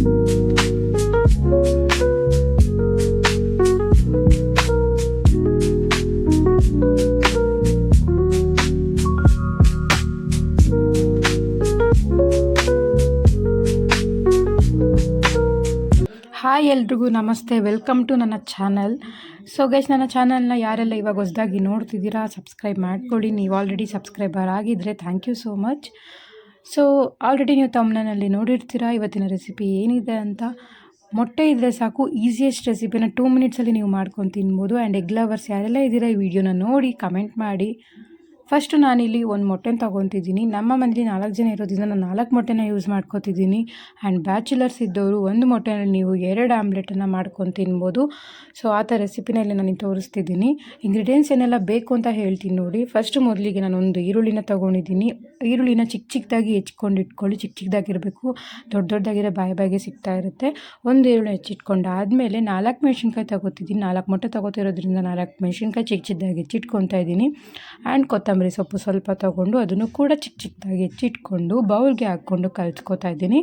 Hi ಎಲ್ರಿಗೂ ನಮಸ್ತೆ, welcome to ನನ್ನ ಚಾನಲ್. ಸೊ ಗೈಸ್, ನನ್ನ ಚಾನಲ್ನ ಯಾರೆಲ್ಲ ಇವಾಗ ಹೊಸದಾಗಿ ನೋಡ್ತಿದ್ದೀರಾ ಸಬ್ಸ್ಕ್ರೈಬ್ ಮಾಡ್ಕೊಳ್ಳಿ. ನೀವು ಆಲ್ರೆಡಿ ಸಬ್ಸ್ಕ್ರೈಬರ್ ಆಗಿದ್ದರೆ thank you so much. So already ನೀವು ತಮ್ಮನಲ್ಲಿ ನೋಡಿರ್ತೀರಾ ಇವತ್ತಿನ ರೆಸಿಪಿ ಏನಿದೆ ಅಂತ. ಮೊಟ್ಟೆ ಇದ್ದರೆ ಸಾಕು, ಈಸಿಯೆಸ್ಟ್ ರೆಸಿಪಿನ 2 ಮಿನಿಟ್ಸಲ್ಲಿ ನೀವು ಮಾಡ್ಕೊಂಡು ತಿನ್ಬೋದು. ಆ್ಯಂಡ್ ಎಗ್ ಲವರ್ಸ್ ಯಾರೆಲ್ಲ ಇದ್ದೀರಾ ಈ ವಿಡಿಯೋನ ನೋಡಿ ಕಮೆಂಟ್ ಮಾಡಿ. ಫಸ್ಟು ನಾನಿಲ್ಲಿ ಒಂದು ಮೊಟ್ಟೆನ ತೊಗೊತಿದ್ದೀನಿ. ನಮ್ಮ ಮನೇಲಿ 4 ಜನ ಇರೋದ್ರಿಂದ ನಾನು 4 ಮೊಟ್ಟೆನ ಯೂಸ್ ಮಾಡ್ಕೊತಿದ್ದೀನಿ. ಆ್ಯಂಡ್ ಬ್ಯಾಚುಲರ್ಸ್ ಇದ್ದವರು 1 ಮೊಟ್ಟೆನಲ್ಲಿ ನೀವು 2 ಆಮ್ಲೆಟನ್ನು ಮಾಡ್ಕೊಂಡು ತಿನ್ಬೋದು. ಸೊ ಆ ಥರ ರೆಸಿಪಿನಲ್ಲಿ ನಾನು ತೋರಿಸ್ತಿದ್ದೀನಿ. ಇಂಗ್ರೀಡಿಯೆಂಟ್ಸ್ ಏನೆಲ್ಲ ಬೇಕು ಅಂತ ಹೇಳ್ತೀನಿ ನೋಡಿ. ಮೊದಲಿಗೆ ನಾನು ಒಂದು ಈರುಳ್ಳಿನ ತೊಗೊಂಡಿದ್ದೀನಿ. ಈರುಳ್ಳಿನ ಚಿಕ್ಕದಾಗಿ ಹೆಚ್ಕೊಂಡು ಇಟ್ಕೊಳ್ಳಿ. ಚಿಕ್ಕದಾಗಿರಬೇಕು, ದೊಡ್ಡದಾಗಿರೋ ಬಾಯಿಗೆ ಸಿಗ್ತಾ ಇರುತ್ತೆ. ಒಂದು ಈರುಳ್ಳಿ ಹೆಚ್ಚಿಟ್ಕೊಂಡಾದಮೇಲೆ 4 ಮೆಣಸಿನ್ಕಾಯಿ ತೊಗೋತಿದ್ದೀನಿ. 4 ಮೊಟ್ಟೆ ತೊಗೋತಿರೋದ್ರಿಂದ 4 ಮೆಣಸಿನ್ಕಾಯಿ ಚಿಕ್ಕದಾಗಿ ಹೆಚ್ಚಿಟ್ಕೊತಾ ಇದ್ದೀನಿ. ಆ್ಯಂಡ್ ಕೊತ್ತಂಬರಿ ಸೊಪ್ಪು ಸ್ವಲ್ಪ ತೊಗೊಂಡು ಅದನ್ನು ಕೂಡ ಚಿಕ್ಕದಾಗಿ ಹೆಚ್ಚಿಟ್ಕೊಂಡು ಬೌಲ್ಗೆ ಹಾಕ್ಕೊಂಡು ಕಲಿಸ್ಕೊತಾ ಇದ್ದೀನಿ.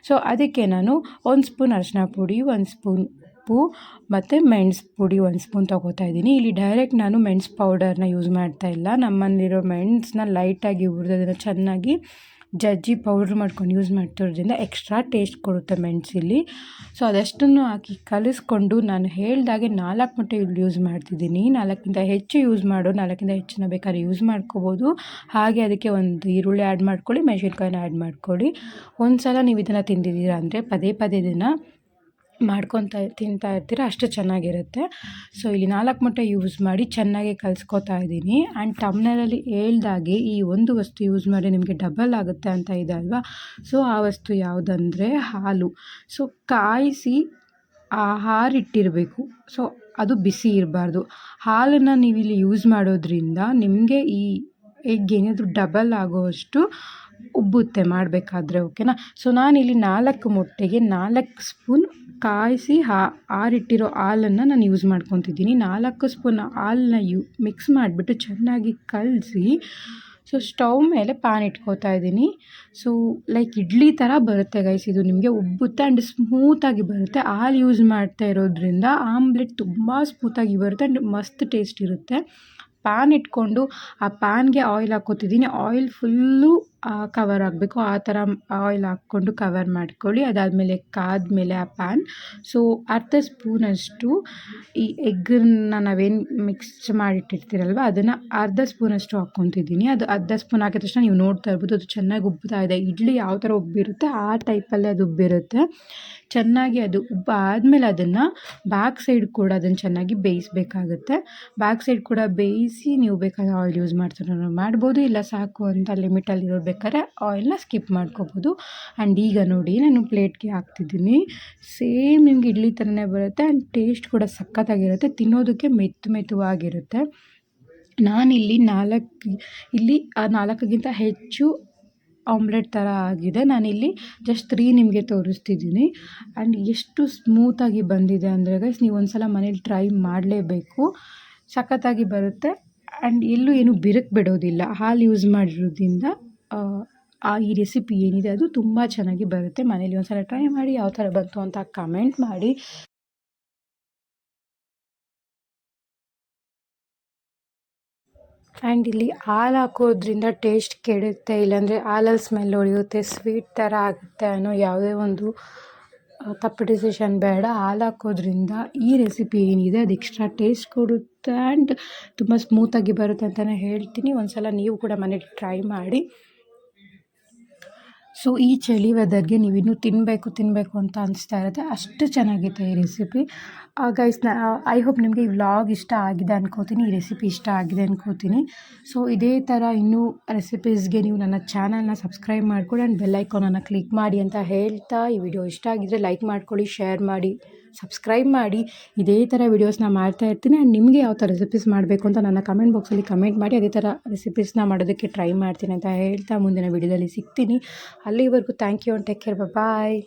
ಸೊ ಅದಕ್ಕೆ ನಾನು 1 ಸ್ಪೂನ್ ಅರಿಶಿನ ಪುಡಿ, 1 ಸ್ಪೂನ್ ಉಪ್ಪು ಮತ್ತು ಮೆಣಸು ಪುಡಿ 1 ಸ್ಪೂನ್ ತೊಗೋತಾ ಇದ್ದೀನಿ. ಇಲ್ಲಿ ಡೈರೆಕ್ಟ್ ನಾನು ಮೆಣಸು ಪೌಡರ್ನ ಯೂಸ್ ಮಾಡ್ತಾ ಇಲ್ಲ. ನಮ್ಮಲ್ಲಿರೋ ಮೆಣಸನ್ನ ಲೈಟಾಗಿ ಹುರಿದೋದನ್ನು ಚೆನ್ನಾಗಿ ಜಜ್ಜಿ ಪೌಡ್ರ್ ಮಾಡ್ಕೊಂಡು ಯೂಸ್ ಮಾಡ್ತಿರೋದ್ರಿಂದ ಎಕ್ಸ್ಟ್ರಾ ಟೇಸ್ಟ್ ಕೊಡುತ್ತೆ ಮೆಣಸಿಲ್ಲಿ. ಸೊ ಅದಷ್ಟನ್ನು ಹಾಕಿ ಕಲಿಸ್ಕೊಂಡು ನಾನು ಹೇಳ್ದಾಗೆ 4 ಮೊಟ್ಟೆ ಇಲ್ಲಿ ಯೂಸ್ ಮಾಡ್ತಿದ್ದೀನಿ. 4ಕ್ಕಿಂತ ಹೆಚ್ಚು ಯೂಸ್ ಮಾಡೋ 4ಕ್ಕಿಂತ ಹೆಚ್ಚನ್ನ ಬೇಕಾದ್ರೆ ಯೂಸ್ ಮಾಡ್ಕೋಬೋದು. ಹಾಗೆ ಅದಕ್ಕೆ ಒಂದು ಈರುಳ್ಳಿ ಆ್ಯಡ್ ಮಾಡ್ಕೊಳ್ಳಿ, ಮೆಣಸಿನ್ಕಾಯಿನ ಆ್ಯಡ್ ಮಾಡ್ಕೊಳ್ಳಿ. ಒಂದು ಸಲ ನೀವು ಇದನ್ನು ತಿಂದಿದ್ದೀರಾ ಅಂದರೆ ಪದೇ ಇದನ್ನು ಮಾಡ್ಕೊತಾ ತಿಂತಾ ಇರ್ತೀರ, ಅಷ್ಟು ಚೆನ್ನಾಗಿರುತ್ತೆ. ಸೊ ಇಲ್ಲಿ 4 ಮೊಟ್ಟೆ ಯೂಸ್ ಮಾಡಿ ಚೆನ್ನಾಗಿ ಕಲಿಸ್ಕೊತಾ ಇದ್ದೀನಿ. ಆ್ಯಂಡ್ ಟಮ್ನರಲ್ಲಿ ಹೇಳ್ದಾಗೆ ಈ ಒಂದು ವಸ್ತು ಯೂಸ್ ಮಾಡಿ ನಿಮಗೆ ಡಬಲ್ ಆಗುತ್ತೆ ಅಂತ ಇದೆ ಅಲ್ವಾ. ಸೊ ಆ ವಸ್ತು ಯಾವುದಂದರೆ ಹಾಲು. ಸೊ ಕಾಯಿಸಿ ಹಾರಿಟ್ಟಿರಬೇಕು. ಸೊ ಅದು ಬಿಸಿ ಇರಬಾರ್ದು. ಹಾಲನ್ನು ನೀವಿಲ್ಲಿ ಯೂಸ್ ಮಾಡೋದ್ರಿಂದ ನಿಮಗೆ ಈ ಎಗ್ ಏನಾದರೂ ಡಬಲ್ ಆಗೋವಷ್ಟು ಉಬ್ಬುತ್ತೆ ಮಾಡಬೇಕಾದ್ರೆ, ಓಕೆನಾ. ಸೊ ನಾನಿಲ್ಲಿ 4 ಮೊಟ್ಟೆಗೆ 4 ಸ್ಪೂನ್ ಕಾಯಿಸಿ ಆರಿಟ್ಟಿರೋ ಹಾಲನ್ನು ನಾನು ಯೂಸ್ ಮಾಡ್ಕೊತಿದ್ದೀನಿ. 4 ಸ್ಪೂನ್ ಹಾಲನ್ನ ಮಿಕ್ಸ್ ಮಾಡಿಬಿಟ್ಟು ಚೆನ್ನಾಗಿ ಕಲಸಿ ಸೊ ಸ್ಟವ್ ಮೇಲೆ ಪ್ಯಾನ್ ಇಟ್ಕೋತಾ ಇದ್ದೀನಿ. ಸೊ ಲೈಕ್ ಇಡ್ಲಿ ಥರ ಬರುತ್ತೆ ಗೈಸ್, ಇದು ನಿಮಗೆ ಉಬ್ಬುತ್ತೆ ಆ್ಯಂಡ್ ಸ್ಮೂತಾಗಿ ಬರುತ್ತೆ. ಹಾಲು ಯೂಸ್ ಮಾಡ್ತಾ ಇರೋದ್ರಿಂದ ಆಮ್ಲೆಟ್ ತುಂಬ ಸ್ಮೂತಾಗಿ ಬರುತ್ತೆ ಆ್ಯಂಡ್ ಮಸ್ತ್ ಟೇಸ್ಟ್ ಇರುತ್ತೆ. ಪ್ಯಾನ್ ಇಟ್ಕೊಂಡು ಆ ಪ್ಯಾನ್ಗೆ ಆಯಿಲ್ ಹಾಕ್ಕೋತಿದ್ದೀನಿ. ಆಯಿಲ್ ಫುಲ್ಲು ಕವರ್ ಆಗಬೇಕು, ಆ ಥರ ಆಯಿಲ್ ಹಾಕ್ಕೊಂಡು ಕವರ್ ಮಾಡ್ಕೊಳ್ಳಿ. ಅದಾದಮೇಲೆ ಕಾದ್ಮೇಲೆ ಆ ಪ್ಯಾನ್ ಸೊ ಅರ್ಧ ಸ್ಪೂನಷ್ಟು ಈ ಎಗ್ಗನ್ನು ನಾವೇನು ಮಿಕ್ಸ್ ಮಾಡಿಟ್ಟಿರ್ತೀರಲ್ವ ಅದನ್ನು ಅರ್ಧ ಸ್ಪೂನಷ್ಟು ಹಾಕ್ಕೊತಿದ್ದೀನಿ. ಅದು ಅರ್ಧ ಸ್ಪೂನ್ ಹಾಕಿದ ತಕ್ಷಣ ನೀವು ನೋಡ್ತಾ ಇರ್ಬೋದು ಅದು ಚೆನ್ನಾಗಿ ಉಬ್ಬುತ್ತಾ ಇದೆ. ಇಡ್ಲಿ ಯಾವ ಥರ ಉಬ್ಬಿರುತ್ತೆ ಆ ಟೈಪಲ್ಲೇ ಅದು ಉಬ್ಬಿರುತ್ತೆ. ಚೆನ್ನಾಗಿ ಅದು ಆದಮೇಲೆ ಅದನ್ನು ಬ್ಯಾಕ್ ಸೈಡ್ ಕೂಡ ಅದನ್ನು ಚೆನ್ನಾಗಿ ಬೇಯಿಸಬೇಕಾಗುತ್ತೆ. ಬ್ಯಾಕ್ ಸೈಡ್ ಕೂಡ ಬೇಯಿಸಿ ನೀವು ಬೇಕಾದ್ರೆ ಆಯಿಲ್ ಯೂಸ್ ಮಾಡ್ಬೋದು, ಇಲ್ಲ ಸಾಕು ಅಂತ ಲಿಮಿಟಲ್ಲಿ ಬೇಕಾದ್ರೆ ಆಯಿಲ್ನ ಸ್ಕಿಪ್ ಮಾಡ್ಕೋಬೋದು. ಆ್ಯಂಡ್ ಈಗ ನೋಡಿ ನಾನು ಪ್ಲೇಟ್ಗೆ ಹಾಕ್ತಿದ್ದೀನಿ. ಸೇಮ್ ನಿಮ್ಗೆ ಇಡ್ಲಿ ಥರನೇ ಬರುತ್ತೆ ಆ್ಯಂಡ್ ಟೇಸ್ಟ್ ಕೂಡ ಸಖತ್ತಾಗಿರುತ್ತೆ, ತಿನ್ನೋದಕ್ಕೆ ಮೆತ್ತವಾಗಿರುತ್ತೆ. ನಾನಿಲ್ಲಿ 4ಕ್ಕಿಂತ ಹೆಚ್ಚು ಆಮ್ಲೆಟ್ ಥರ ಆಗಿದೆ. ನಾನಿಲ್ಲಿ ಜಸ್ಟ್ 3 ನಿಮಗೆ ತೋರಿಸ್ತಿದ್ದೀನಿ. ಆ್ಯಂಡ್ ಎಷ್ಟು ಸ್ಮೂತಾಗಿ ಬಂದಿದೆ ಅಂದರೆ ಗೈಸ್, ನೀವು ಒಂದು ಸಲ ಮನೇಲಿ ಟ್ರೈ ಮಾಡಲೇಬೇಕು, ಸಖತ್ತಾಗಿ ಬರುತ್ತೆ. ಆ್ಯಂಡ್ ಎಲ್ಲೂ ಏನು ಬಿರುಕು ಬಿಡೋದಿಲ್ಲ. ಹಾಲು ಯೂಸ್ ಮಾಡಿರೋದ್ರಿಂದ ಈ ರೆಸಿಪಿ ಏನಿದೆ ಅದು ತುಂಬ ಚೆನ್ನಾಗಿ ಬರುತ್ತೆ. ಮನೇಲಿ ಒಂದು ಸಲ ಟ್ರೈ ಮಾಡಿ, ಯಾವ ಥರ ಬಂತು ಅಂತ ಕಮೆಂಟ್ ಮಾಡಿ. ಆ್ಯಂಡ್ ಇಲ್ಲಿ ಹಾಲು ಹಾಕೋದ್ರಿಂದ ಟೇಸ್ಟ್ ಕೆಡುತ್ತೆ, ಇಲ್ಲಾಂದರೆ ಹಾಲಲ್ಲಿ ಸ್ಮೆಲ್ ಹೊಡೆಯುತ್ತೆ, ಸ್ವೀಟ್ ಥರ ಆಗುತ್ತೆ ಅನ್ನೋ ಯಾವುದೇ ಒಂದು ತಪ್ಪು ಡಿಸಿಷನ್ ಬೇಡ. ಹಾಲು ಹಾಕೋದ್ರಿಂದ ಈ ರೆಸಿಪಿ ಏನಿದೆ ಅದು ಎಕ್ಸ್ಟ್ರಾ ಟೇಸ್ಟ್ ಕೊಡುತ್ತೆ ಆ್ಯಂಡ್ ತುಂಬ ಸ್ಮೂತಾಗಿ ಬರುತ್ತೆ ಅಂತಲೇ ಹೇಳ್ತೀನಿ. ಒಂದು ಸಲ ನೀವು ಕೂಡ ಮನೇಲಿ ಟ್ರೈ ಮಾಡಿ. ಸೊ ಈ ಚಳಿ ವೆದರ್ಗೆ ನೀವಿನ್ನೂ ತಿನ್ನಬೇಕು ಅಂತ ಅನಿಸ್ತಾ ಇರುತ್ತೆ, ಅಷ್ಟು ಚೆನ್ನಾಗಿದೆ ಈ ರೆಸಿಪಿ. ಗೈಸ್, ಐ ಹೋಪ್ ನಿಮಗೆ ಈ ವ್ಲಾಗ್ ಇಷ್ಟ ಆಗಿದೆ ಅನ್ಕೋತೀನಿ, ಈ ರೆಸಿಪಿ ಇಷ್ಟ ಆಗಿದೆ ಅನ್ಕೋತೀನಿ. ಸೊ ಇದೇ ಥರ ಇನ್ನೂ ರೆಸಿಪೀಸ್ಗೆ ನೀವು ನನ್ನ ಚಾನಲ್ನ ಸಬ್ಸ್ಕ್ರೈಬ್ ಮಾಡ್ಕೊಳ್ಳಿ ಆ್ಯಂಡ್ ಬೆಲ್ ಐಕಾನನ್ನು ಕ್ಲಿಕ್ ಮಾಡಿ ಅಂತ ಹೇಳ್ತಾ, ಈ ವಿಡಿಯೋ ಇಷ್ಟ ಆಗಿದ್ದರೆ ಲೈಕ್ ಮಾಡ್ಕೊಳ್ಳಿ, ಶೇರ್ ಮಾಡಿ, ಸಬ್ಸ್ಕ್ರೈಬ್ ಮಾಡಿ. ಇದೇ ಥರ ವೀಡಿಯೋಸ್ನ ಮಾಡ್ತಾ ಇರ್ತೀನಿ. ಆ್ಯಂಡ್ ನಿಮಗೆ ಯಾವ ಥರ ರೆಸಿಪೀಸ್ ಮಾಡಬೇಕು ಅಂತ ನನ್ನ ಕಮೆಂಟ್ ಬಾಕ್ಸಲ್ಲಿ ಕಮೆಂಟ್ ಮಾಡಿ, ಅದೇ ಥರ ರೆಸಿಪೀಸ್ನ ಮಾಡೋದಕ್ಕೆ ಟ್ರೈ ಮಾಡ್ತೀನಿ ಅಂತ ಹೇಳ್ತಾ ಮುಂದಿನ ವೀಡಿಯೋದಲ್ಲಿ ಸಿಗ್ತೀನಿ. ಅಲ್ಲಿವರೆಗೂ thank you and take care, bye.